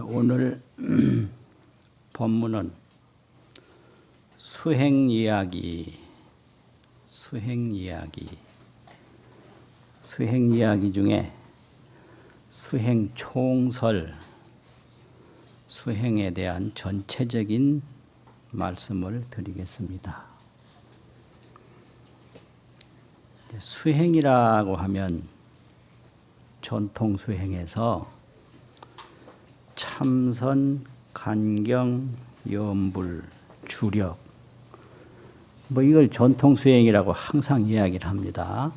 오늘 본문은 수행 이야기 중에 수행 총설, 수행에 대한 전체적인 말씀을 드리겠습니다. 수행이라고 하면 전통 수행에서 참선, 간경, 염불, 주력 이걸 전통 수행이라고 항상 이야기를 합니다.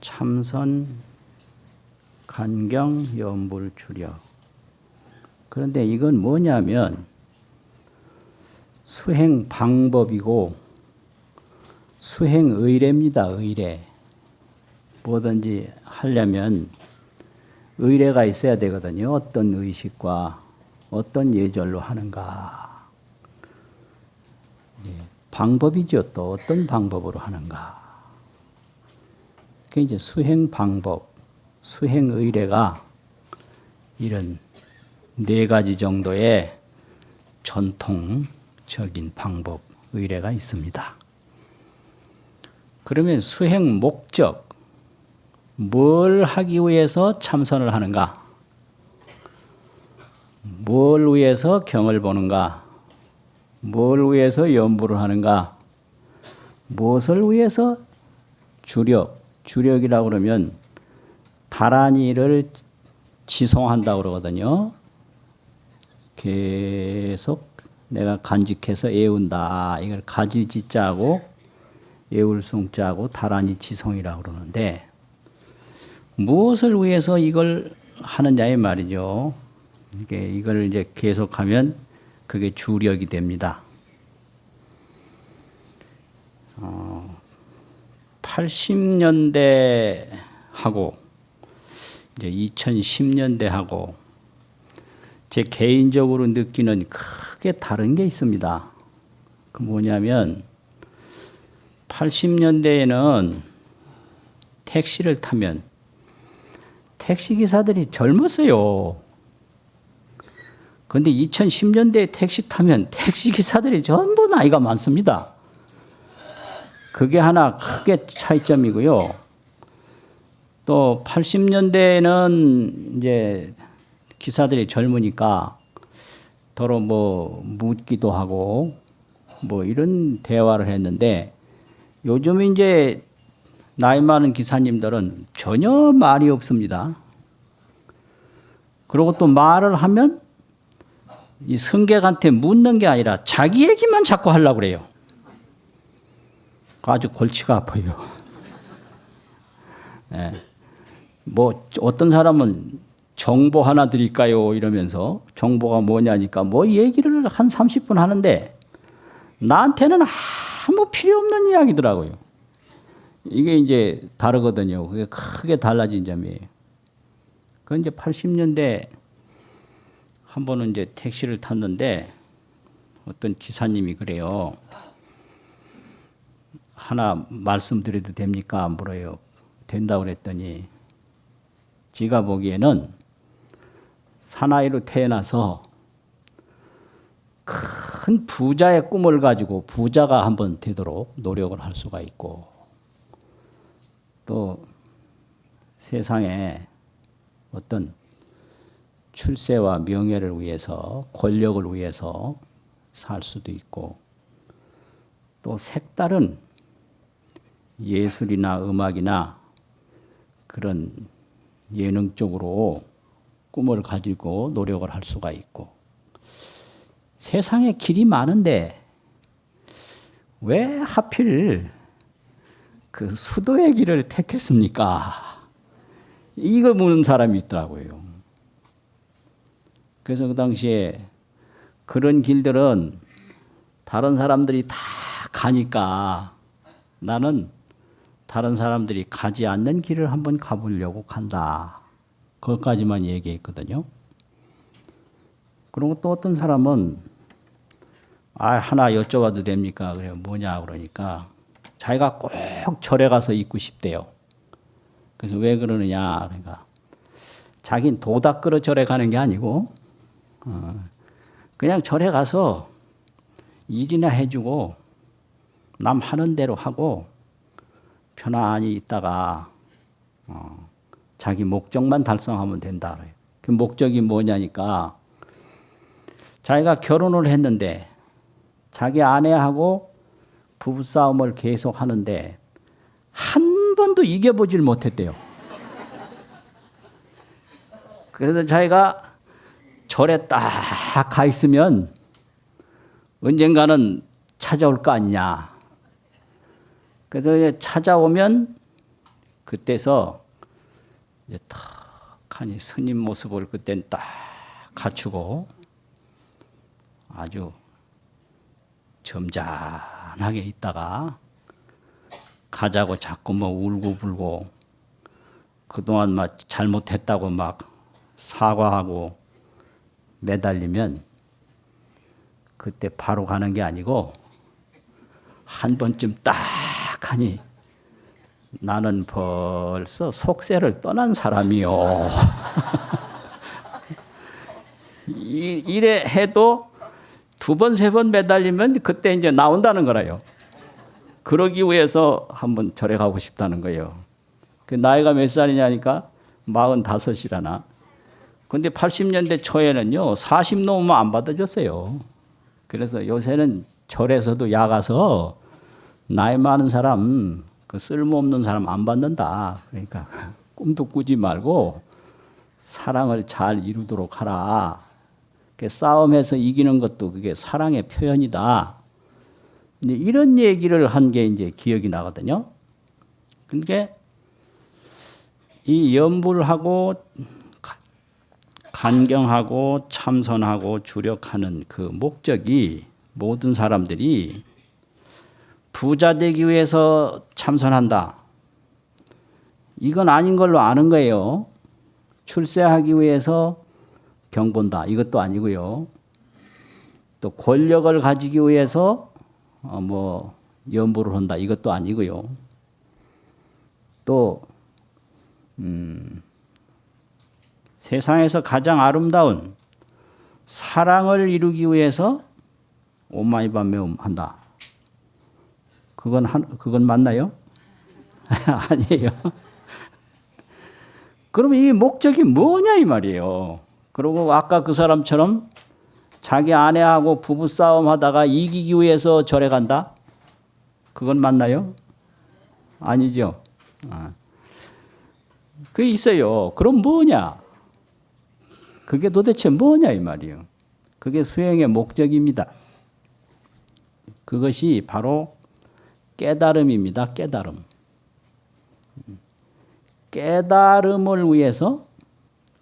참선, 간경, 염불, 주력. 그런데 이건 뭐냐면 수행 방법이고 수행 의례입니다. 의례. 뭐든지 하려면 의례가 있어야 되거든요. 어떤 의식과 어떤 예절로 하는가. 방법이죠. 또 어떤 방법으로 하는가. 그게 이제 수행 방법, 수행 의례가 이런 4가지 정도의 전통적인 방법, 의례가 있습니다. 그러면 수행 목적, 뭘 하기 위해서 참선을 하는가? 뭘 위해서 경을 보는가? 뭘 위해서 염불을 하는가? 무엇을 위해서 주력이라고 그러면 다란이를 지송한다고 그러거든요. 계속 내가 간직해서 애운다. 이걸 가지지자고 애울성자고 다란이 지송이라고 그러는데 무엇을 위해서 이걸 하느냐의 말이죠. 이걸 이제 계속하면 그게 주력이 됩니다. 80년대 하고 이제 2010년대 하고 제 개인적으로 느끼는 크게 다른 게 있습니다. 그 뭐냐면 80년대에는 택시를 타면 택시기사들이 젊었어요. 그런데 2010년대에 택시 타면 택시기사들이 전부 나이가 많습니다. 그게 하나 크게 차이점이고요. 또 80년대에는 이제 기사들이 젊으니까 더러 묻기도 하고 이런 대화를 했는데 요즘 이제 나이 많은 기사님들은 전혀 말이 없습니다. 그리고 또 말을 하면 이 승객한테 묻는 게 아니라 자기 얘기만 자꾸 하려고 그래요. 아주 골치가 아파요. 네. 어떤 사람은 정보 하나 드릴까요? 이러면서 정보가 뭐냐니까 얘기를 한 30분 하는데 나한테는 아무 필요 없는 이야기더라고요. 이게 이제 다르거든요. 그게 크게 달라진 점이에요. 그 이제 80년대 한 번은 이제 택시를 탔는데 어떤 기사님이 그래요. 하나 말씀드려도 됩니까? 물어요. 된다고 그랬더니 지가 보기에는 사나이로 태어나서 큰 부자의 꿈을 가지고 부자가 한번 되도록 노력을 할 수가 있고 또 세상에 어떤 출세와 명예를 위해서 권력을 위해서 살 수도 있고 또 색다른 예술이나 음악이나 그런 예능 쪽으로 꿈을 가지고 노력을 할 수가 있고 세상에 길이 많은데 왜 하필 그 수도의 길을 택했습니까? 이거 묻는 사람이 있더라고요. 그래서 그 당시에 그런 길들은 다른 사람들이 다 가니까 나는 다른 사람들이 가지 않는 길을 한번 가보려고 간다. 그것까지만 얘기했거든요. 그리고 또 어떤 사람은 하나 여쭤봐도 됩니까? 그래요. 뭐냐 그러니까 자기가 꼭 절에 가서 있고 싶대요. 그래서 왜 그러느냐 그러니까 자기는 도닦으러 절에 가는 게 아니고 그냥 절에 가서 일이나 해주고 남 하는 대로 하고 편안히 있다가 자기 목적만 달성하면 된다. 그 목적이 뭐냐니까 자기가 결혼을 했는데 자기 아내하고 부부싸움을 계속 하는데 한 번도 이겨보질 못했대요. 그래서 자기가 절에 딱 가 있으면 언젠가는 찾아올 거 아니냐. 그래서 찾아오면 그때서 이제 탁하니 스님 모습을 그땐 딱 갖추고 아주 점잖하게 있다가 가자고 자꾸 뭐 울고불고 그동안 막 잘못했다고 막 사과하고 매달리면 그때 바로 가는 게 아니고 한 번쯤 딱 하니 나는 벌써 속세를 떠난 사람이요. 이래 해도 두 번, 세 번 매달리면 그때 이제 나온다는 거라요. 그러기 위해서 한번 절에 가고 싶다는 거예요. 그 나이가 몇 살이냐니까 45이라나. 근데 80년대 초에는요, 40 넘으면 안 받아줬어요. 그래서 요새는 절에서도 야가서 나이 많은 사람, 그 쓸모없는 사람 안 받는다. 그러니까 꿈도 꾸지 말고 사랑을 잘 이루도록 하라. 싸움해서 이기는 것도 그게 사랑의 표현이다. 이런 얘기를 한 게 이제 기억이 나거든요. 그러니까 이 염불하고 간경하고 참선하고 주력하는 그 목적이 모든 사람들이 부자 되기 위해서 참선한다. 이건 아닌 걸로 아는 거예요. 출세하기 위해서 경본다. 이것도 아니고요. 또 권력을 가지기 위해서 뭐 염불을 한다. 이것도 아니고요. 또 세상에서 가장 아름다운 사랑을 이루기 위해서 오마이밤매움 한다. 그건 맞나요? 아니에요. 그러면 이 목적이 뭐냐 이 말이에요. 그리고 아까 그 사람처럼 자기 아내하고 부부싸움 하다가 이기기 위해서 절에 간다? 그건 맞나요? 아니죠. 그게 있어요. 그럼 뭐냐? 그게 도대체 뭐냐 이 말이에요. 그게 수행의 목적입니다. 그것이 바로 깨달음입니다. 깨달음. 깨달음을 위해서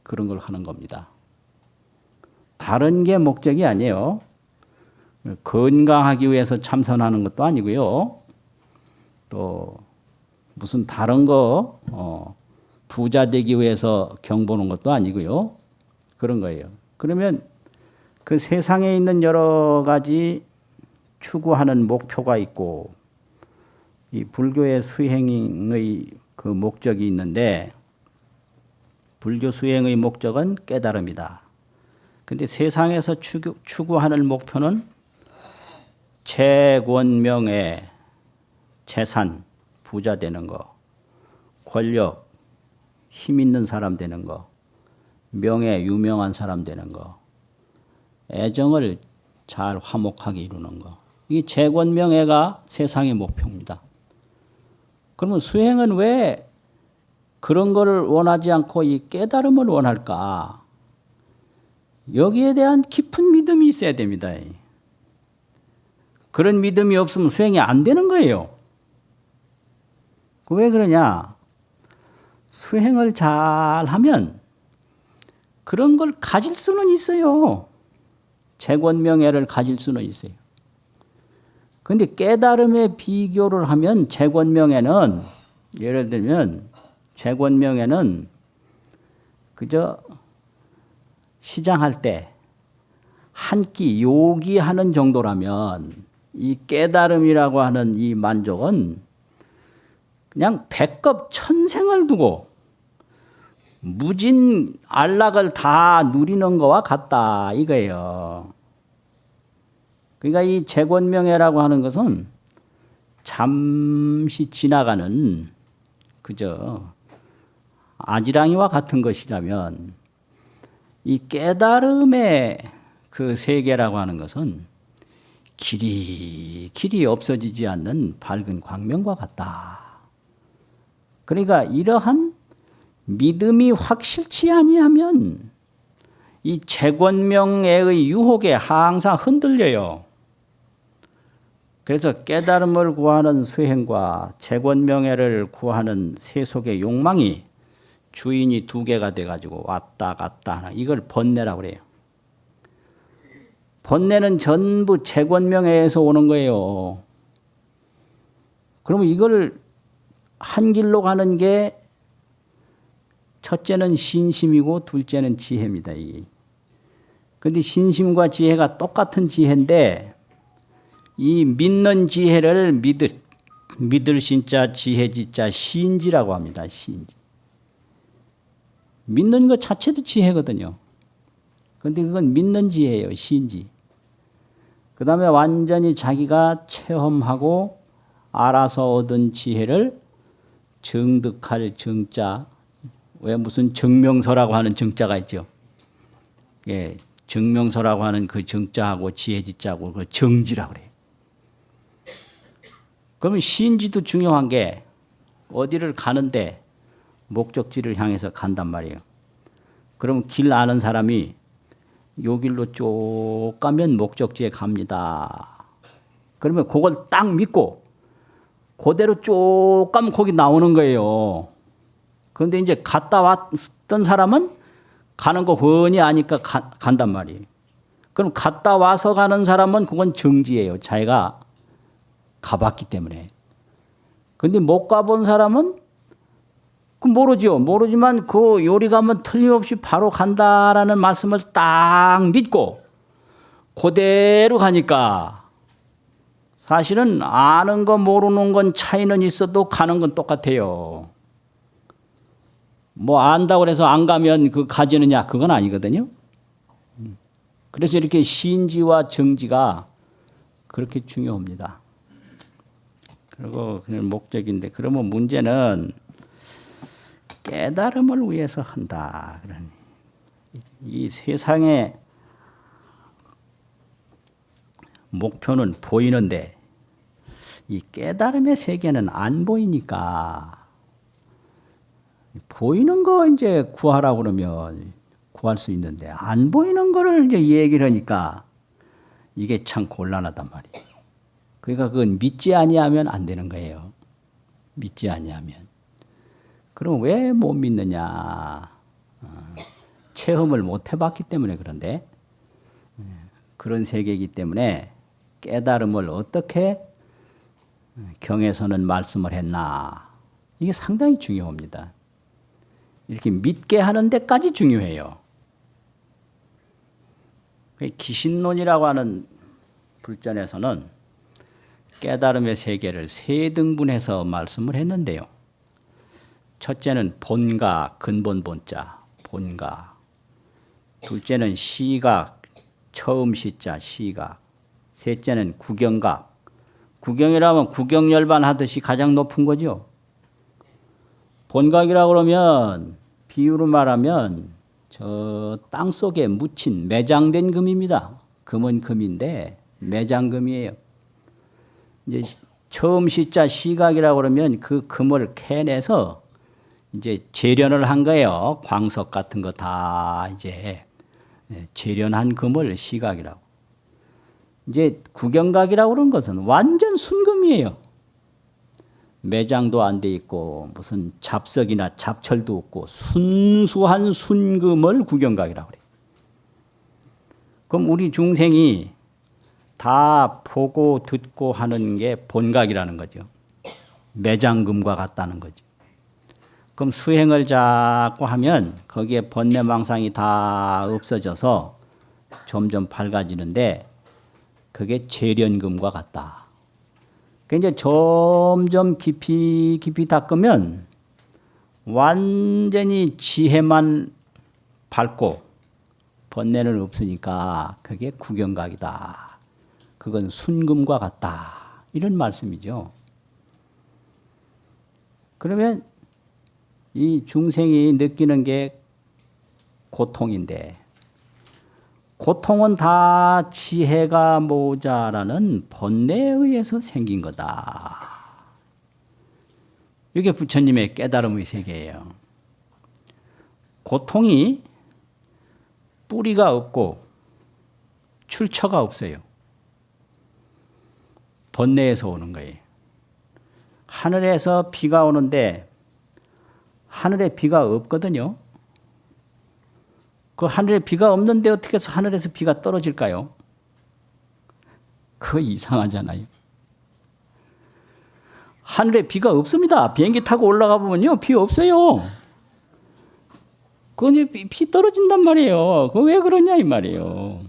그런 걸 하는 겁니다. 다른 게 목적이 아니에요. 건강하기 위해서 참선하는 것도 아니고요. 또 무슨 다른 거 부자 되기 위해서 경보는 것도 아니고요. 그런 거예요. 그러면 그 세상에 있는 여러 가지 추구하는 목표가 있고 이 불교의 수행의 그 목적이 있는데 불교 수행의 목적은 깨달음이다. 근데 세상에서 추구하는 목표는 재권명예, 재산, 부자 되는 거, 권력, 힘 있는 사람 되는 거, 명예, 유명한 사람 되는 거, 애정을 잘 화목하게 이루는 거. 이 재권명예가 세상의 목표입니다. 그러면 수행은 왜 그런 거를 원하지 않고 이 깨달음을 원할까? 여기에 대한 깊은 믿음이 있어야 됩니다. 그런 믿음이 없으면 수행이 안 되는 거예요. 왜 그러냐? 수행을 잘 하면 그런 걸 가질 수는 있어요. 재권명예를 가질 수는 있어요. 그런데 깨달음에 비교를 하면 재권명예는 예를 들면 재권명예는 그저 시장할 때 한 끼 요기하는 정도라면 이 깨달음이라고 하는 이 만족은 그냥 백겁 천생을 두고 무진 안락을 다 누리는 거와 같다 이거예요. 그러니까 이 재권명예라고 하는 것은 잠시 지나가는 그저 아지랑이와 같은 것이라면 이 깨달음의 그 세계라고 하는 것은 길이 없어지지 않는 밝은 광명과 같다. 그러니까 이러한 믿음이 확실치 아니하면 이 재권명예의 유혹에 항상 흔들려요. 그래서 깨달음을 구하는 수행과 재권명예를 구하는 세속의 욕망이 주인이 두 개가 돼가지고 왔다 갔다 하는 이걸 번뇌라고 그래요. 번뇌는 전부 재권명예에서 오는 거예요. 그러면 이걸 한 길로 가는 게 첫째는 신심이고 둘째는 지혜입니다. 그런데 신심과 지혜가 똑같은 지혜인데 이 믿는 지혜를 믿을 신자 지혜 지자 신지라고 합니다. 신지. 믿는 것 자체도 지혜거든요. 그런데 그건 믿는 지혜예요. 신지. 그 다음에 완전히 자기가 체험하고 알아서 얻은 지혜를 정득할 정자. 왜 무슨 정명서라고 하는 정자가 있죠. 예, 정명서라고 하는 그 정자하고 지혜지자하고 그 정지라고 그래요. 그러면 신지도 중요한 게 어디를 가는데 목적지를 향해서 간단 말이에요. 그러면 길 아는 사람이 요 길로 쭉 가면 목적지에 갑니다. 그러면 그걸 딱 믿고 그대로 쭉 가면 거기 나오는 거예요. 그런데 이제 갔다 왔던 사람은 가는 거 훤히 아니까 간단 말이에요. 그럼 갔다 와서 가는 사람은 그건 정지예요. 자기가 가봤기 때문에. 그런데 못 가본 사람은 그 모르죠. 모르지만 그 요리 가면 틀림없이 바로 간다라는 말씀을 딱 믿고 그대로 가니까 사실은 아는 거 모르는 건 차이는 있어도 가는 건 똑같아요. 뭐 안다고 해서 안 가면 그 가지느냐 그건 아니거든요. 그래서 이렇게 신지와 정지가 그렇게 중요합니다. 그리고 그런 목적인데 그러면 문제는 깨달음을 위해서 한다. 이 세상의 목표는 보이는데 이 깨달음의 세계는 안 보이니까 보이는 거 이제 구하라고 그러면 구할 수 있는데 안 보이는 거를 이제 얘기를 하니까 이게 참 곤란하단 말이에요. 그러니까 그건 믿지 아니하면 안 되는 거예요. 믿지 아니하면. 그럼 왜 못 믿느냐? 체험을 못 해봤기 때문에 그런데 그런 세계이기 때문에 깨달음을 어떻게 경에서는 말씀을 했나 이게 상당히 중요합니다. 이렇게 믿게 하는 데까지 중요해요. 기신론이라고 하는 불전에서는 깨달음의 세계를 세 등분해서 말씀을 했는데요. 첫째는 본각, 근본 본자, 본각. 둘째는 시각, 처음 시자, 시각. 셋째는 구경각. 구경이라면 구경열반 하듯이 가장 높은 거죠. 본각이라고 그러면 비유로 말하면 저 땅속에 묻힌 매장된 금입니다. 금은 금인데 매장금이에요. 이제 처음 시자 시각이라고 그러면 그 금을 캐내서 이제 재련을 한 거예요. 광석 같은 거 다 이제 재련한 금을 시각이라고. 이제 구경각이라고 그런 것은 완전 순금이에요. 매장도 안 돼 있고 무슨 잡석이나 잡철도 없고 순수한 순금을 구경각이라고 그래요. 그럼 우리 중생이 다 보고 듣고 하는 게 본각이라는 거죠. 매장금과 같다는 거죠. 그럼 수행을 자꾸 하면 거기에 번뇌망상이 다 없어져서 점점 밝아지는데 그게 재련금과 같다. 그러니까 이제 점점 깊이 닦으면 완전히 지혜만 밝고 번뇌는 없으니까 그게 구경각이다. 그건 순금과 같다. 이런 말씀이죠. 그러면 이 중생이 느끼는 게 고통인데 고통은 다 지혜가 모자라는 번뇌에 의해서 생긴 거다. 이게 부처님의 깨달음의 세계예요. 고통이 뿌리가 없고 출처가 없어요. 번뇌에서 오는 거예요. 하늘에서 비가 오는데 하늘에 비가 없거든요. 그 하늘에 비가 없는데 어떻게 해서 하늘에서 비가 떨어질까요? 그거 이상하잖아요. 하늘에 비가 없습니다. 비행기 타고 올라가 보면요, 비 없어요. 그건 비 떨어진단 말이에요. 그거 왜 그러냐 이 말이에요.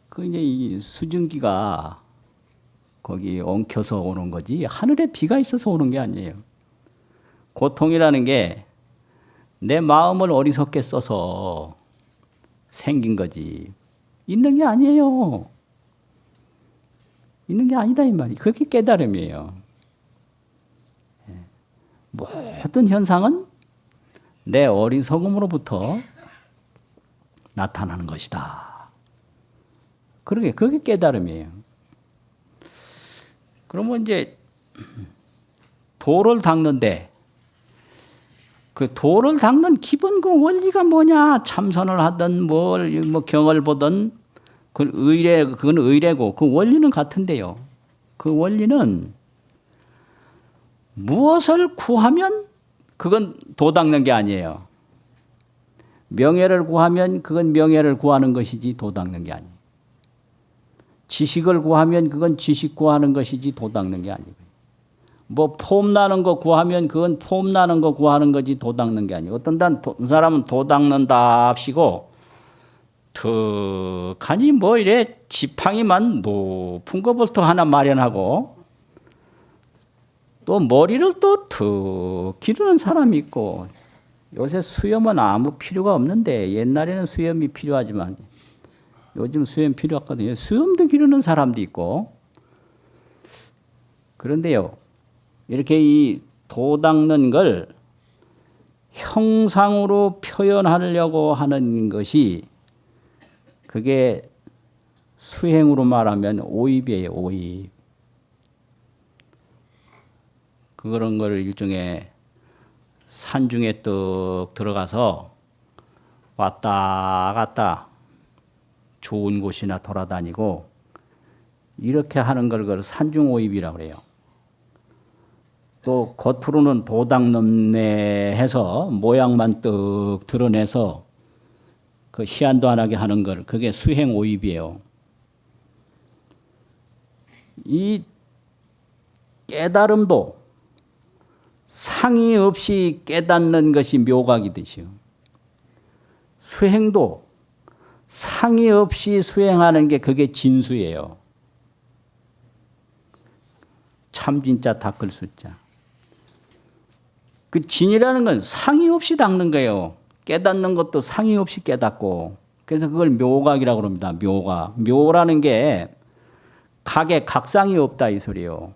그 이제 이 수증기가 거기 엉켜서 오는 거지 하늘에 비가 있어서 오는 게 아니에요. 고통이라는 게 내 마음을 어리석게 써서 생긴 거지 있는 게 아니에요. 있는 게 아니다 이 말이. 그게 깨달음이에요. 모든 현상은 내 어리석음으로부터 나타나는 것이다. 그게 깨달음이에요. 그러면 이제 돌을 닦는데 그 돌을 닦는 기본 그 원리가 뭐냐? 참선을 하든 뭐 경을 보든 그건 의례고 그 원리는 같은데요. 그 원리는 무엇을 구하면 그건 도 닦는 게 아니에요. 명예를 구하면 그건 명예를 구하는 것이지 도 닦는 게 아니에요. 지식을 구하면 그건 지식 구하는 것이지 도 닦는 게 아니고. 뭐 폼 나는 거 구하면 그건 폼 나는 거 구하는 거지 도 닦는 게 아니에요. 어떤 사람은 도 닦는다 합시고 툭하니 뭐 이래 지팡이만 높은 거부터 하나 마련하고 또 머리를 또 툭 기르는 사람이 있고 요새 수염은 아무 필요가 없는데 옛날에는 수염이 필요하지만 요즘 수염 필요 없거든요. 수염도 기르는 사람도 있고 그런데요. 이렇게 이 도 닦는 걸 형상으로 표현하려고 하는 것이 그게 수행으로 말하면 오입이에요. 오입. 그런 걸 일종의 산중에 뚝 들어가서 왔다 갔다 좋은 곳이나 돌아다니고 이렇게 하는 걸 산중오입이라고 그래요. 또 겉으로는 도당넘네 해서 모양만 뚝 드러내서 그 희한도 안 하게 하는 걸 그게 수행오입이에요. 이 깨달음도 상의 없이 깨닫는 것이 묘각이듯이요. 수행도 상의 없이 수행하는 게 그게 진수예요. 참진자 닦을 수자. 그 진이라는 건 상의 없이 닦는 거예요. 깨닫는 것도 상의 없이 깨닫고. 그래서 그걸 묘각이라고 합니다. 묘각. 묘라는 게 각에 각상이 없다 이 소리예요.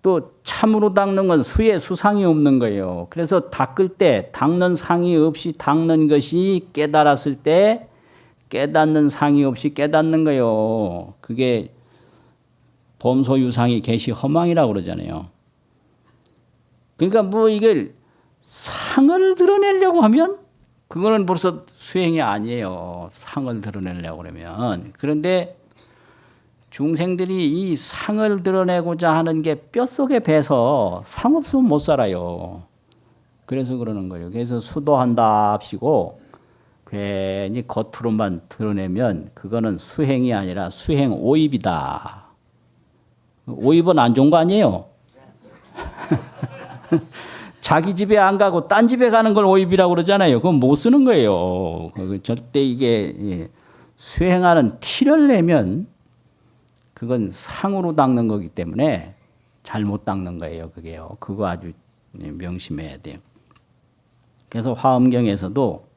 또 참으로 닦는 건 수에 수상이 없는 거예요. 그래서 닦을 때 닦는 상이 없이 닦는 것이 깨달았을 때 깨닫는 상이 없이 깨닫는 거예요. 그게 범소유상이 계시 허망이라고 그러잖아요. 그러니까 뭐 이걸 상을 드러내려고 하면 그거는 벌써 수행이 아니에요. 상을 드러내려고 그러면. 그런데 중생들이 이 상을 드러내고자 하는 게 뼛속에 배서 상 없으면 못 살아요. 그래서 그러는 거예요. 그래서 수도한다 합시고 괜히 겉으로만 드러내면 그거는 수행이 아니라 수행 오입이다. 오입은 안 좋은 거 아니에요? 자기 집에 안 가고 딴 집에 가는 걸 오입이라고 그러잖아요. 그건 못 쓰는 거예요. 절대 이게 수행하는 티를 내면 그건 상으로 닦는 거기 때문에 잘못 닦는 거예요. 그게요. 그거 아주 명심해야 돼요. 그래서 화엄경에서도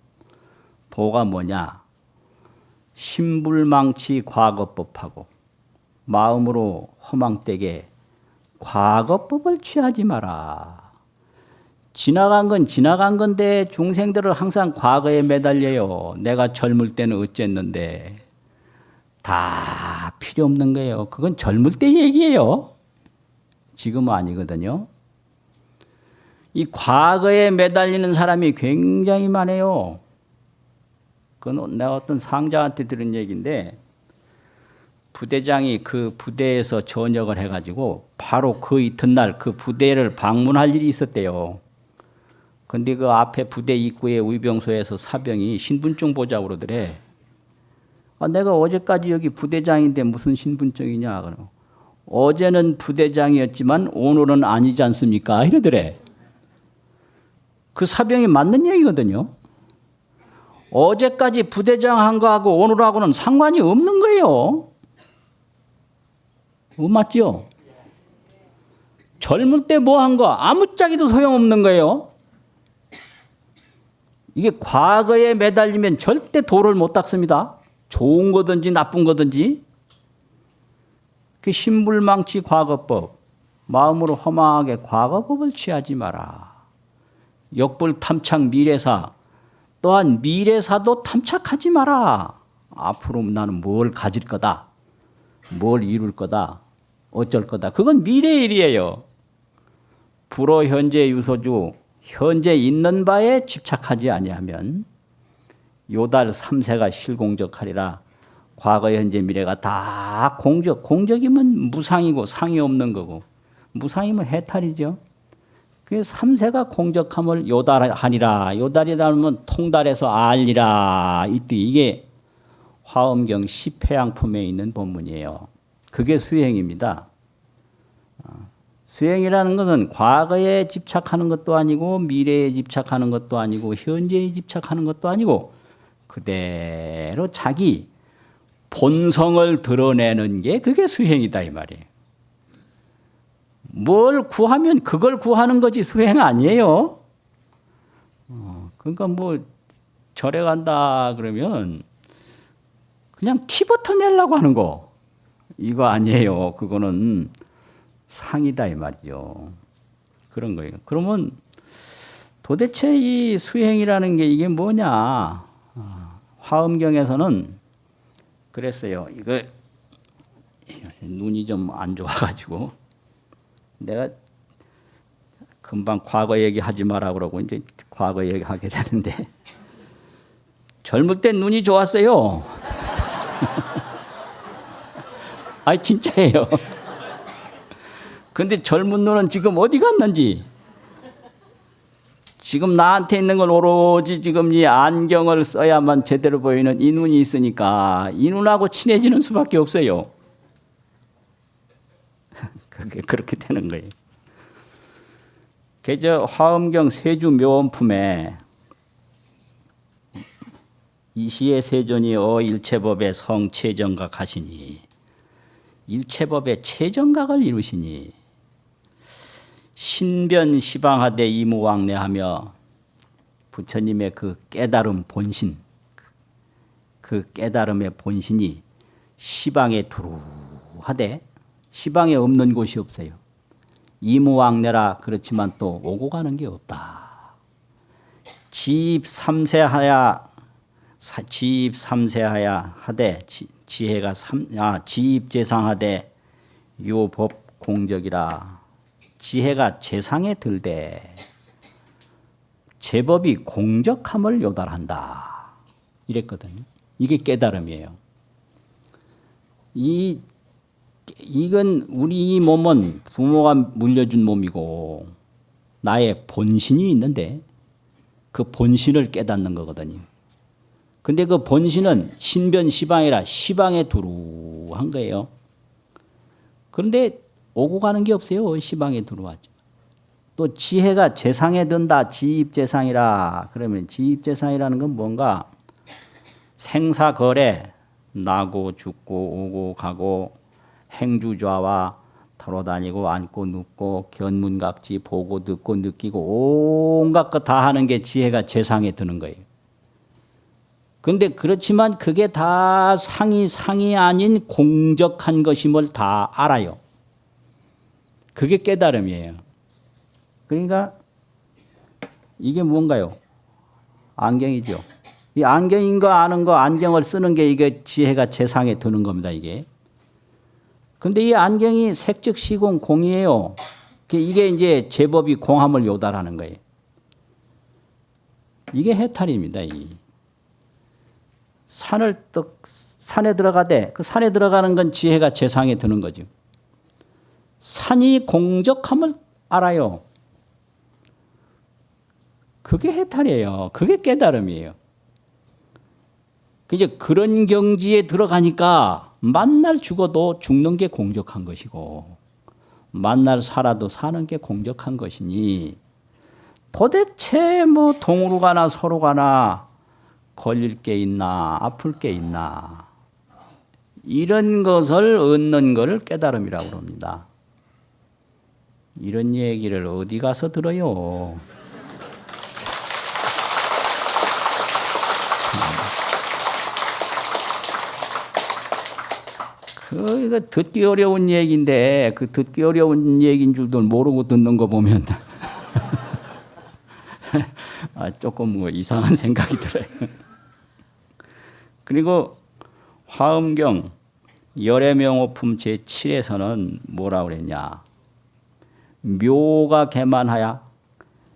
도가 뭐냐? 신불망치 과거법하고 마음으로 허망되게 과거법을 취하지 마라. 지나간 건 지나간 건데 중생들은 항상 과거에 매달려요. 내가 젊을 때는 어쨌는데. 다 필요 없는 거예요. 그건 젊을 때 얘기예요. 지금은 아니거든요. 이 과거에 매달리는 사람이 굉장히 많아요. 그건 내가 어떤 상장한테 들은 얘기인데 부대장이 그 부대에서 전역을 해가지고 바로 그 이튿날 그 부대를 방문할 일이 있었대요. 근데 그 앞에 부대 입구에 의병소에서 사병이 신분증 보자고 그러더래. 내가 어제까지 여기 부대장인데 무슨 신분증이냐. 그러고 어제는 부대장이었지만 오늘은 아니지 않습니까? 이러더래. 그 사병이 맞는 얘기거든요. 어제까지 부대장 한 거하고 오늘하고는 상관이 없는 거예요. 맞죠? 젊을 때 뭐 한 거 아무짝에도 소용없는 거예요. 이게 과거에 매달리면 절대 도를 못 닦습니다. 좋은 거든지 나쁜 거든지. 그 신불망치 과거법. 마음으로 허망하게 과거법을 취하지 마라. 역불 탐착 미래사. 또한 미래사도 탐착하지 마라. 앞으로 나는 뭘 가질 거다. 뭘 이룰 거다. 어쩔 거다. 그건 미래의 일이에요. 불어 현재 유소주. 현재 있는 바에 집착하지 아니하면 요달 3세가 실공적하리라. 과거, 현재, 미래가 다 공적. 공적이면 무상이고 상이 없는 거고 무상이면 해탈이죠. 그 3세가 공적함을 요달하니라. 요달이라면 통달해서 알리라. 이게 화엄경 10회양품에 있는 본문이에요. 그게 수행입니다. 수행이라는 것은 과거에 집착하는 것도 아니고 미래에 집착하는 것도 아니고 현재에 집착하는 것도 아니고 그대로 자기 본성을 드러내는 게 그게 수행이다 이 말이에요. 뭘 구하면 그걸 구하는 거지 수행 아니에요. 그러니까 뭐 절에 간다 그러면 그냥 티부터 내려고 하는 거 이거 아니에요. 그거는 상이다 이 말이죠. 그런 거예요. 그러면 도대체 이 수행이라는 게 이게 뭐냐? 화엄경에서는 그랬어요. 이거 눈이 좀 안 좋아가지고 내가 금방 과거 얘기하지 마라 그러고 이제 과거 얘기하게 되는데 젊을 때 눈이 좋았어요. 아니 진짜예요. 근데 젊은 눈은 지금 어디 갔는지 지금 나한테 있는 건 오로지 지금 이 안경을 써야만 제대로 보이는 이 눈이 있으니까 이 눈하고 친해지는 수밖에 없어요. 그게 그렇게 되는 거예요. 그저 화엄경 세주 묘원품에 이시의 세존이 일체법의 성체정각 하시니 일체법의 체정각을 이루시니 신변 시방하되 이무왕래하며 부처님의 그 깨달음 본신 그 깨달음의 본신이 시방에 두루하되 시방에 없는 곳이 없어요. 이무왕래라 그렇지만 또 오고 가는 게 없다. 지입삼세하야 하되 지혜가 지입재상하되 요법 공적이라. 지혜가 재상에 들되 제법이 공적함을 요달한다. 이랬거든요. 이게 깨달음이에요. 이건 우리 이 몸은 부모가 물려준 몸이고 나의 본신이 있는데 그 본신을 깨닫는 거거든요. 근데 그 본신은 신변시방이라 시방에 두루한 거예요. 그런데 오고 가는 게 없어요. 시방에 들어왔죠. 또 지혜가 재상에 든다. 지입재상이라. 그러면 지입재상이라는 건 뭔가 생사거래 나고 죽고 오고 가고 행주좌와 돌아다니고 앉고 눕고 견문각지 보고 듣고 느끼고 온갖 것 다 하는 게 지혜가 재상에 드는 거예요. 그런데 그렇지만 그게 다 상이 아닌 공적한 것임을 다 알아요. 그게 깨달음이에요. 그러니까 이게 뭔가요? 안경이죠. 이 안경인 거 아는 거 안경을 쓰는 게 이게 지혜가 재상에 드는 겁니다. 이게. 근데 이 안경이 색즉 시공 공이에요. 이게 이제 제법이 공함을 요달하는 거예요. 이게 해탈입니다. 산에 들어가되 그 산에 들어가는 건 지혜가 재상에 드는 거죠. 산이 공적함을 알아요. 그게 해탈이에요. 그게 깨달음이에요. 이제 그런 경지에 들어가니까 만날 죽어도 죽는 게 공적한 것이고 만날 살아도 사는 게 공적한 것이니 도대체 뭐 동으로 가나 서로 가나 걸릴 게 있나 아플 게 있나 이런 것을 얻는 것을 깨달음이라고 합니다. 이런 얘기를 어디 가서 들어요? 이거 듣기 어려운 얘기인데 그 듣기 어려운 얘기인 줄도 모르고 듣는 거 보면 조금 뭐 이상한 생각이 들어요. 그리고 화엄경 열애명호품 제7에서는 뭐라고 그랬냐. 묘가 개만하야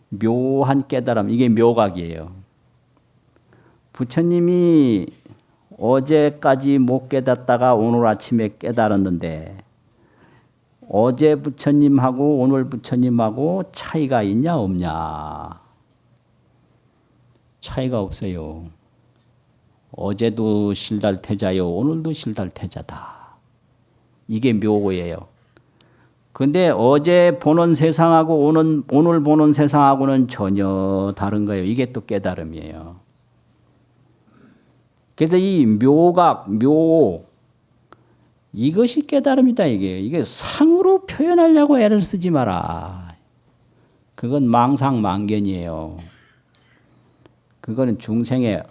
묘한 깨달음 이게 묘각이에요. 부처님이 어제까지 못 깨닫다가 오늘 아침에 깨달았는데 어제 부처님하고 오늘 부처님하고 차이가 있냐 없냐. 차이가 없어요. 어제도 실달태자요 오늘도 실달태자다. 이게 묘고예요. 그런데 어제 보는 세상하고 오늘 보는 세상하고는 전혀 다른 거예요. 이게 또 깨달음이에요. 그래서 이 묘각, 묘 이것이 깨달음이다. 이게 상으로 표현하려고 애를 쓰지 마라. 그건 망상망견이에요. 그거는 중생의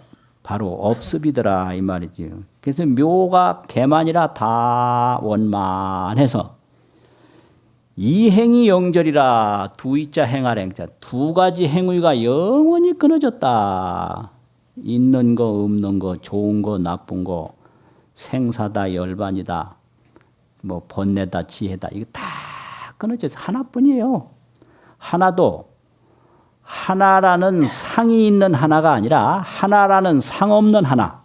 바로 업습이더라 이 말이지요. 그래서 묘가 개만이라 다 원만해서 이행이 영절이라 두이자 행할 행자 두 가지 행위가 영원히 끊어졌다. 있는 거 없는 거 좋은 거 나쁜 거 생사다 열반이다 뭐 번뇌다 지혜다 이거 다 끊어져서 하나뿐이에요. 하나도 하나라는 상이 있는 하나가 아니라 하나라는 상 없는 하나.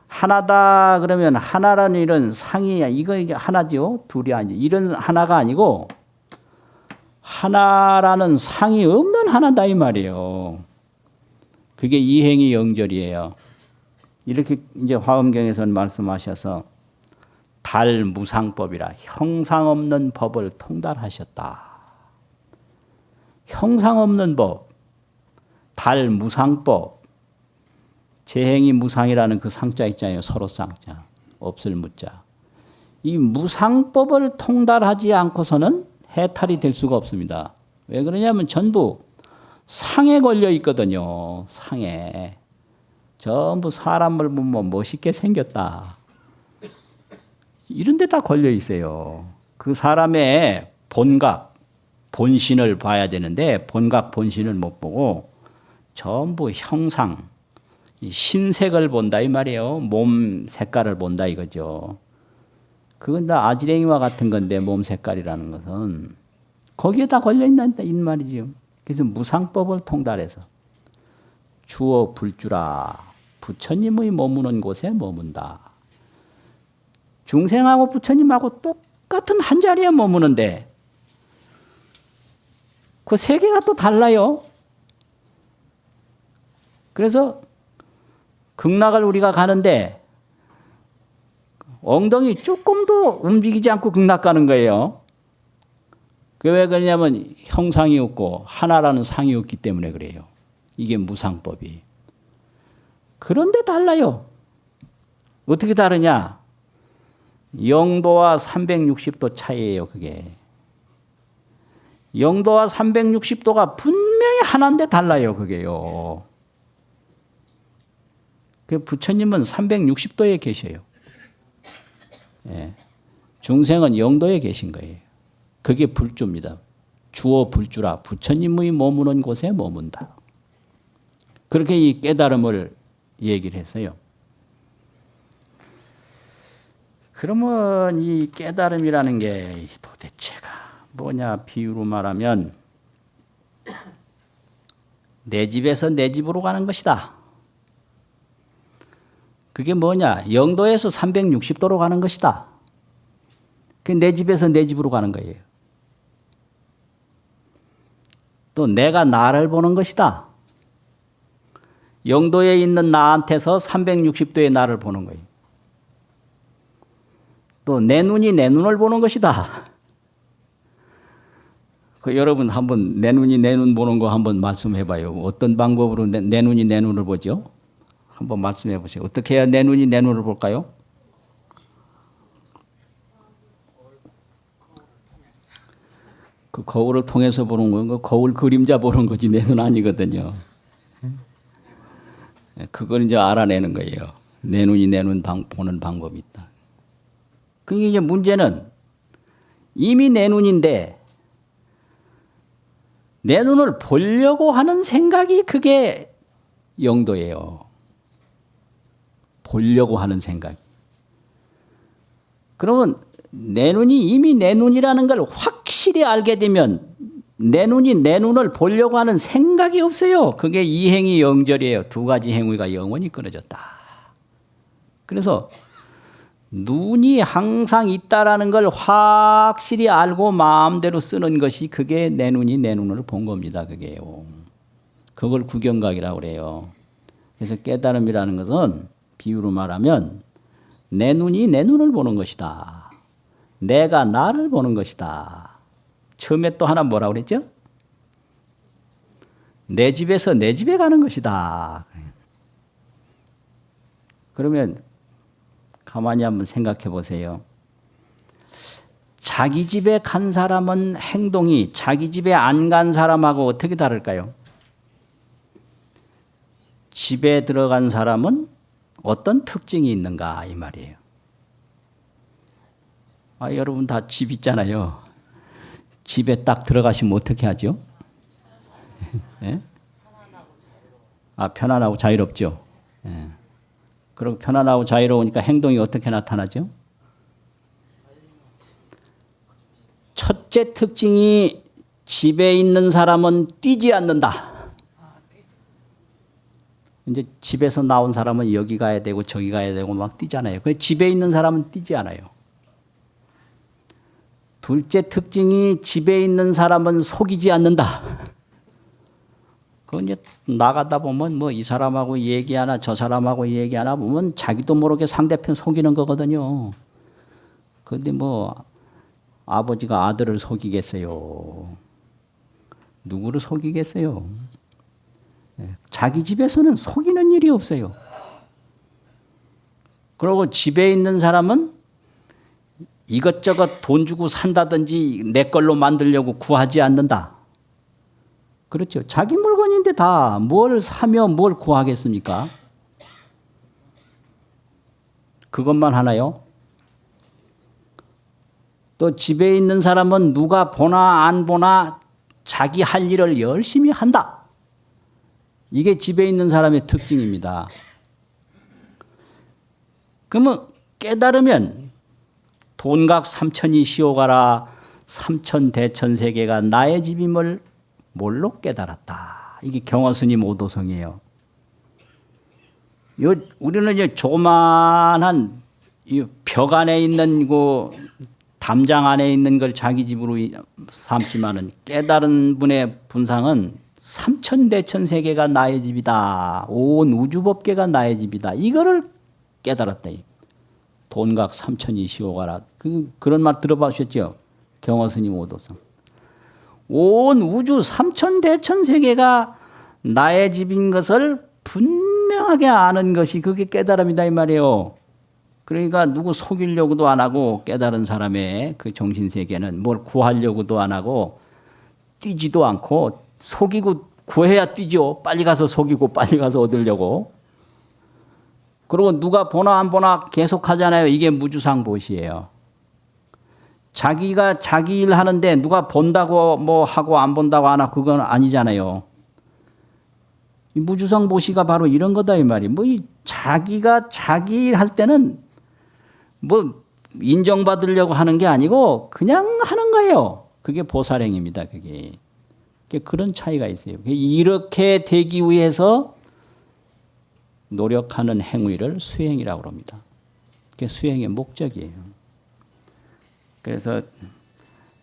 하나다 그러면 하나라는 이런 상이 이거 하나죠. 둘이 아니죠. 이런 하나가 아니고 하나라는 상이 없는 하나다 이 말이에요. 그게 이행이 영절이에요. 이렇게 이제 화엄경에서는 말씀하셔서 달무상법이라 형상 없는 법을 통달하셨다. 형상 없는 법, 달무상법, 재행이 무상이라는 그 상자 있잖아요. 서로 쌍자, 없을 무자. 이 무상법을 통달하지 않고서는 해탈이 될 수가 없습니다. 왜 그러냐면 전부 상에 걸려 있거든요. 상에. 전부 사람을 보면 멋있게 생겼다. 이런 데 다 걸려 있어요. 그 사람의 본각, 본신을 봐야 되는데 본각, 본신을 못 보고 전부 형상, 신색을 본다 이 말이에요. 몸 색깔을 본다 이거죠. 그건 다 아지랭이와 같은 건데 몸 색깔이라는 것은 거기에 다 걸려 있는 말이지요. 그래서 무상법을 통달해서 주어 불주라 부처님의 머무는 곳에 머문다. 중생하고 부처님하고 똑같은 한 자리에 머무는데 그 세계가 또 달라요. 그래서 극락을 우리가 가는데 엉덩이 조금도 움직이지 않고 극락 가는 거예요. 그게 왜 그러냐면 형상이 없고 하나라는 상이 없기 때문에 그래요. 이게 무상법이. 그런데 달라요. 어떻게 다르냐? 영도와 360도 차이예요, 그게. 영도와 360도가 분명히 하나인데 달라요, 그게요. 그 부처님은 360도에 계셔요. 예. 중생은 영도에 계신 거예요. 그게 불주입니다. 주어 불주라. 부처님의 머무는 곳에 머문다. 그렇게 이 깨달음을 얘기를 했어요. 그러면 이 깨달음이라는 게 도대체가 뭐냐 비유로 말하면 내 집에서 내 집으로 가는 것이다. 그게 뭐냐? 영도에서 360도로 가는 것이다. 그게 내 집에서 내 집으로 가는 거예요. 또 내가 나를 보는 것이다. 영도에 있는 나한테서 360도의 나를 보는 거예요. 또 내 눈이 내 눈을 보는 것이다. 그 여러분 한번 내 눈이 내 눈 보는 거 한번 말씀해 봐요. 어떤 방법으로 내 눈이 내 눈을 보죠? 한번 말씀해 보세요. 어떻게 해야 내 눈이 내 눈을 볼까요? 그 거울을 통해서 보는 건 그 거울 그림자 보는 거지 내 눈 아니거든요. 그걸 이제 알아내는 거예요. 내 눈이 내 눈 보는 방법이 있다. 그게 이제 문제는 이미 내 눈인데 내 눈을 보려고 하는 생각이 그게 영도예요. 보려고 하는 생각이. 그러면 내 눈이 이미 내 눈이라는 걸 확실히 알게 되면 내 눈이 내 눈을 보려고 하는 생각이 없어요. 그게 이행이 영절이에요. 두 가지 행위가 영원히 끊어졌다. 그래서 눈이 항상 있다라는 걸 확실히 알고 마음대로 쓰는 것이 그게 내 눈이 내 눈을 본 겁니다. 그게요. 그걸 구경각이라고 그래요. 그래서 깨달음이라는 것은 비유로 말하면 내 눈이 내 눈을 보는 것이다. 내가 나를 보는 것이다. 처음에 또 하나 뭐라고 그랬죠? 내 집에서 내 집에 가는 것이다. 그러면 가만히 한번 생각해 보세요. 자기 집에 간 사람은 행동이 자기 집에 안 간 사람하고 어떻게 다를까요? 집에 들어간 사람은 어떤 특징이 있는가 이 말이에요. 여러분 다 집 있잖아요. 집에 딱 들어가시면 어떻게 하죠? 예? 편안하고 자유롭죠. 예. 그리고 편안하고 자유로우니까 행동이 어떻게 나타나죠? 첫째 특징이 집에 있는 사람은 뛰지 않는다. 이제 집에서 나온 사람은 여기 가야 되고 저기 가야 되고 막 뛰잖아요. 그 집에 있는 사람은 뛰지 않아요. 둘째 특징이 집에 있는 사람은 속이지 않는다. 그건 이제 나가다 보면 뭐 이 사람하고 얘기하나 저 사람하고 얘기하나 보면 자기도 모르게 상대편 속이는 거거든요. 그런데 뭐 아버지가 아들을 속이겠어요? 누구를 속이겠어요? 자기 집에서는 속이는 일이 없어요. 그리고 집에 있는 사람은 이것저것 돈 주고 산다든지 내 걸로 만들려고 구하지 않는다. 그렇죠. 자기 물건인데 다 뭘 사며 뭘 구하겠습니까? 그것만 하나요? 또 집에 있는 사람은 누가 보나 안 보나 자기 할 일을 열심히 한다. 이게 집에 있는 사람의 특징입니다. 그러면 깨달으면 돈각 삼천이 시오가라 삼천대천세계가 나의 집임을 뭘로 깨달았다. 이게 경허스님 오도성이에요. 우리는 이제 조그만한 이 벽 안에 있는 그 담장 안에 있는 걸 자기 집으로 삼지만은 깨달은 분의 분상은 삼천대천세계가 나의 집이다. 온 우주법계가 나의 집이다. 이거를 깨달았다. 돈각 삼천이 시오가라. 그런 말 들어보셨죠? 경허스님 오도성. 온 우주 삼천대천세계가 나의 집인 것을 분명하게 아는 것이 그게 깨달음이다 이 말이에요. 그러니까 누구 속이려고도 안 하고 깨달은 사람의 그 정신세계는 뭘 구하려고도 안 하고 뛰지도 않고 속이고 구해야 뛰죠. 빨리 가서 속이고 빨리 가서 얻으려고. 그리고 누가 보나 안 보나 계속 하잖아요. 이게 무주상보시예요. 자기가 자기 일 하는데 누가 본다고 뭐 하고 안 본다고 안 하고 그건 아니잖아요. 이 무주상보시가 바로 이런 거다 이 말이. 뭐 이 자기가 자기 일 할 때는 뭐 인정받으려고 하는 게 아니고 그냥 하는 거예요. 그게 보살행입니다. 그게 그런 차이가 있어요. 이렇게 되기 위해서 노력하는 행위를 수행이라고 합니다. 그게 수행의 목적이에요. 그래서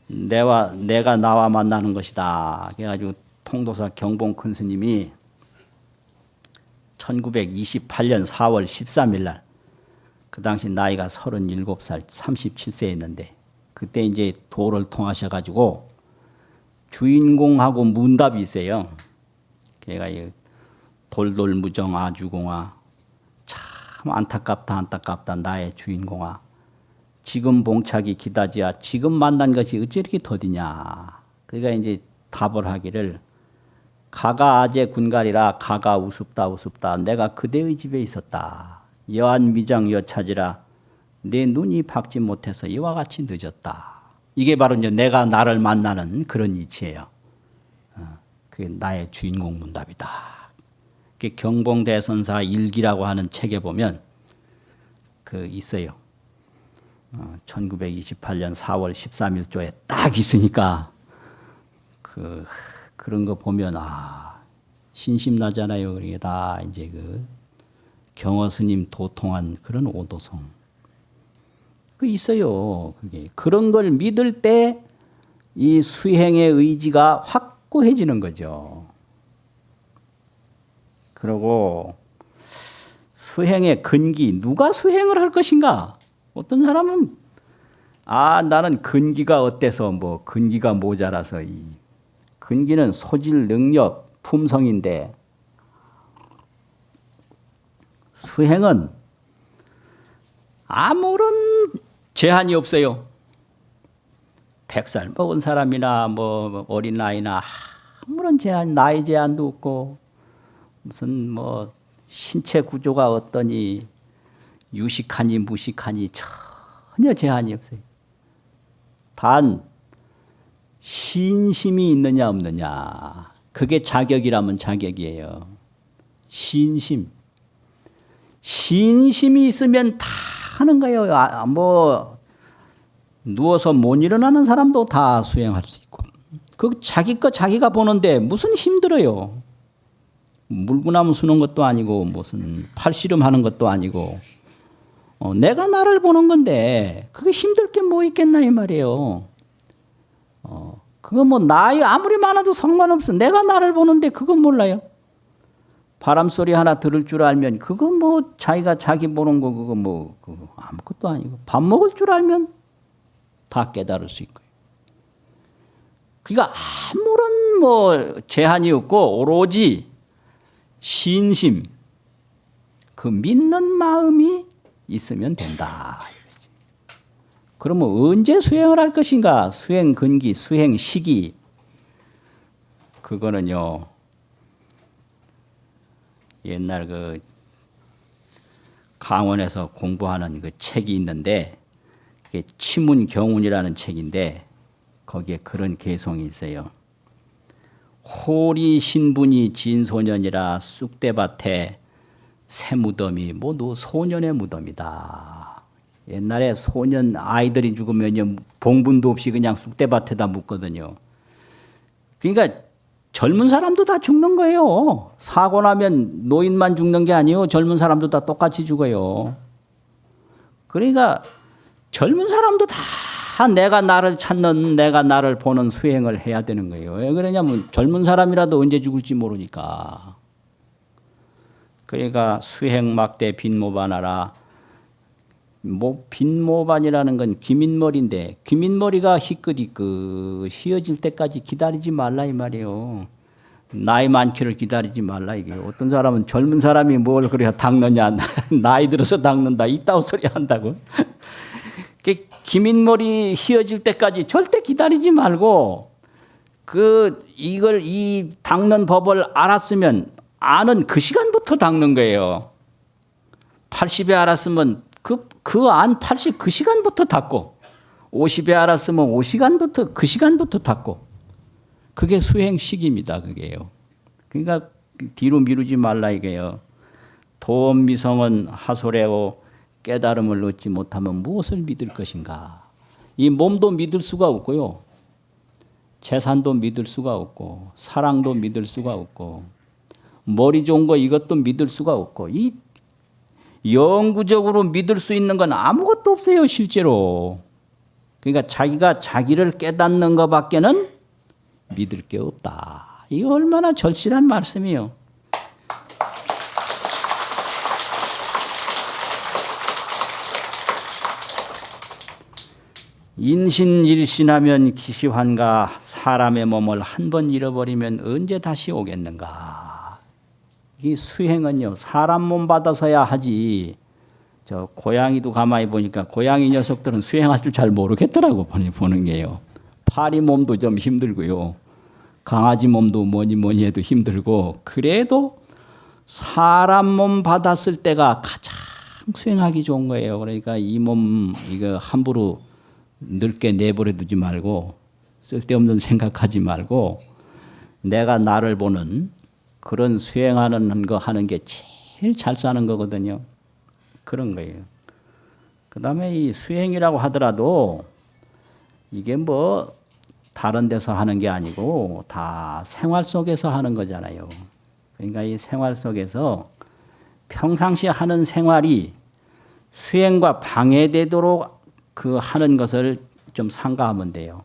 내가 나와 만나는 것이다. 그래가지고 통도사 경봉 큰 스님이 1928년 4월 13일 날, 그 당시 나이가 37살, 37세였는데, 그때 이제 도를 통하셔가지고 주인공하고 문답이 있어요. 걔가 돌돌무정 아주공아, 참 안타깝다 나의 주인공아. 지금 봉착이 기다지야 지금 만난 것이 어찌 이렇게 더디냐. 그러니까 이제 답을 하기를 가가 아재 군갈이라 가가 우습다 내가 그대의 집에 있었다. 여한 미정 여차지라 내 눈이 박지 못해서 이와 같이 늦었다. 이게 바로 이제 내가 나를 만나는 그런 이치예요. 그게 나의 주인공 문답이다. 그게 경봉대선사 일기라고 하는 책에 보면 그 있어요. 1928년 4월 13일조에 딱 있으니까 그런 거 보면 신심나잖아요. 그게 다 이제 그 경어 스님 도통한 그런 오도성. 그 있어요. 그게 그런 걸 믿을 때 이 수행의 의지가 확고해지는 거죠. 그리고 수행의 근기, 누가 수행을 할 것인가? 어떤 사람은 나는 근기가 어때서 뭐 근기가 모자라서 이 근기는 소질, 능력, 품성인데 수행은 아무런 제한이 없어요. 100살 먹은 사람이나 뭐 어린 아이나 아무런 제한, 나이 제한도 없고 무슨 뭐 신체 구조가 어떠니 유식하니 무식하니 전혀 제한이 없어요. 단 신심이 있느냐 없느냐, 그게 자격이라면 자격이에요. 신심이 있으면 다 하는 거예요. 뭐 누워서 못 일어나는 사람도 다 수행할 수 있고, 그 자기 거 자기가 보는데 무슨 힘들어요. 물구나무 수는 것도 아니고 무슨 팔씨름하는 것도 아니고 내가 나를 보는 건데 그게 힘들 게 뭐 있겠나 이 말이에요. 그거 뭐 나이 아무리 많아도 상관없어. 내가 나를 보는데 그건 몰라요. 바람소리 하나 들을 줄 알면 그거 뭐 자기가 자기 보는 거 그거 뭐 그거 아무것도 아니고, 밥 먹을 줄 알면 다 깨달을 수 있고요. 그러니까 아무런 뭐 제한이 없고 오로지 신심, 그 믿는 마음이 있으면 된다. 그러면 언제 수행을 할 것인가? 수행 근기, 수행 시기. 그거는요, 옛날 그 강원에서 공부하는 그 책이 있는데, 그게 치문경운이라는 책인데, 거기에 그런 개성이 있어요. 호리 신분이 진소년이라 쑥대밭에 새무덤이 모두 소년의 무덤이다. 옛날에 소년 아이들이 죽으면 봉분도 없이 그냥 쑥대밭에다 묻거든요. 그러니까 젊은 사람도 다 죽는 거예요. 사고 나면 노인만 죽는 게 아니에요. 젊은 사람도 다 똑같이 죽어요. 그러니까 젊은 사람도 다 내가 나를 찾는, 내가 나를 보는 수행을 해야 되는 거예요. 왜 그러냐면 젊은 사람이라도 언제 죽을지 모르니까. 그러니까 수행 막대 빈모반하라. 빈모반이라는 건 귀민머리인데, 귀민머리가 희끗희끗 휘어질 때까지 기다리지 말라 이 말이에요. 나이 많기를 기다리지 말라 이게. 어떤 사람은 젊은 사람이 뭘 그래야 닦느냐, 나이 들어서 닦는다 이따위 소리 한다고. 기민머리 휘어질 때까지 절대 기다리지 말고 이걸 이 닦는 법을 알았으면 아는 그 시간부터 닦는 거예요. 80에 알았으면 그 안 80 그 시간부터 닦고, 50에 알았으면 5시간부터 그 시간부터 닦고. 그게 수행식입니다. 그게요. 그러니까 뒤로 미루지 말라 이게요. 도엄미성은 하소래오 깨달음을 얻지 못하면 무엇을 믿을 것인가. 이 몸도 믿을 수가 없고요. 재산도 믿을 수가 없고, 사랑도 믿을 수가 없고, 머리 좋은 거 이것도 믿을 수가 없고, 이 영구적으로 믿을 수 있는 건 아무것도 없어요, 실제로. 그러니까 자기가 자기를 깨닫는 것밖에는 믿을 게 없다. 이게 얼마나 절실한 말씀이에요. 인신일신하면 기시환가. 사람의 몸을 한 번 잃어버리면 언제 다시 오겠는가. 이 수행은요, 사람 몸 받아서야 하지. 저 고양이도 가만히 보니까 고양이 녀석들은 수행할 줄 잘 모르겠더라고 보는 게요. 파리 몸도 좀 힘들고요. 강아지 몸도 뭐니 해도 힘들고, 그래도 사람 몸 받았을 때가 가장 수행하기 좋은 거예요. 그러니까 이 몸 이거 함부로 늙게 내버려 두지 말고, 쓸데없는 생각하지 말고, 내가 나를 보는 그런 수행하는 거 하는 게 제일 잘 사는 거거든요. 그런 거예요. 그 다음에 이 수행이라고 하더라도 이게 뭐 다른 데서 하는 게 아니고 다 생활 속에서 하는 거잖아요. 그러니까 이 생활 속에서 평상시 하는 생활이 수행과 방해되도록 하는 것을 좀 삼가하면 돼요.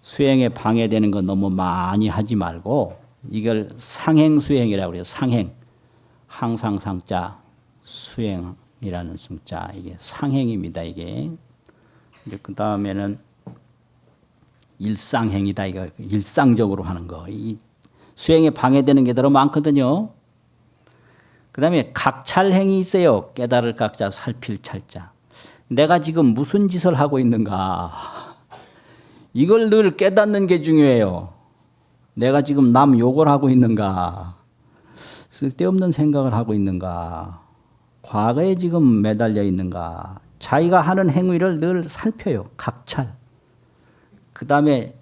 수행에 방해되는 거 너무 많이 하지 말고, 이걸 상행수행이라고 그래요. 상행. 항상 상자, 수행이라는 숭자. 이게 상행입니다. 이게. 그 다음에는 일상행이다. 이거 일상적으로 하는 거. 이 수행에 방해되는 게 더 많거든요. 그 다음에 각찰행이 있어요. 깨달을 각자, 살필 찰자. 내가 지금 무슨 짓을 하고 있는가. 이걸 늘 깨닫는 게 중요해요. 내가 지금 남 욕을 하고 있는가. 쓸데없는 생각을 하고 있는가. 과거에 지금 매달려 있는가. 자기가 하는 행위를 늘 살펴요. 각찰. 그 다음에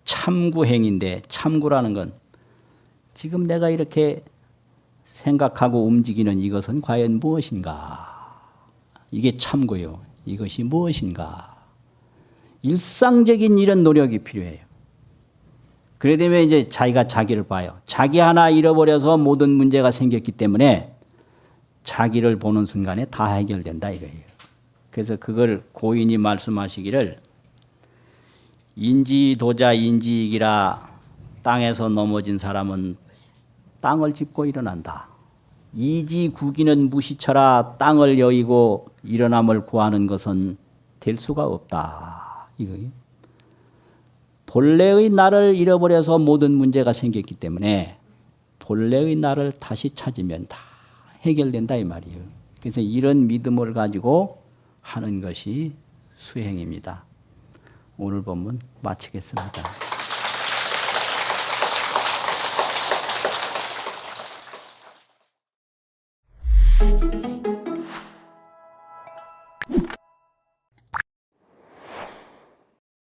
참구행인데, 참구라는 건 지금 내가 이렇게 생각하고 움직이는 이것은 과연 무엇인가. 이게 참고요. 이것이 무엇인가. 일상적인 이런 노력이 필요해요. 그래 되면 이제 자기가 자기를 봐요. 자기 하나 잃어버려서 모든 문제가 생겼기 때문에 자기를 보는 순간에 다 해결된다 이거예요. 그래서 그걸 고인이 말씀하시기를 인지도자 인지이기라. 땅에서 넘어진 사람은 땅을 짚고 일어난다. 이지구기는 무시처라. 땅을 여의고 일어남을 구하는 것은 될 수가 없다. 이거예요. 본래의 나를 잃어버려서 모든 문제가 생겼기 때문에 본래의 나를 다시 찾으면 다 해결된다 이 말이에요. 그래서 이런 믿음을 가지고 하는 것이 수행입니다. 오늘 본문 마치겠습니다.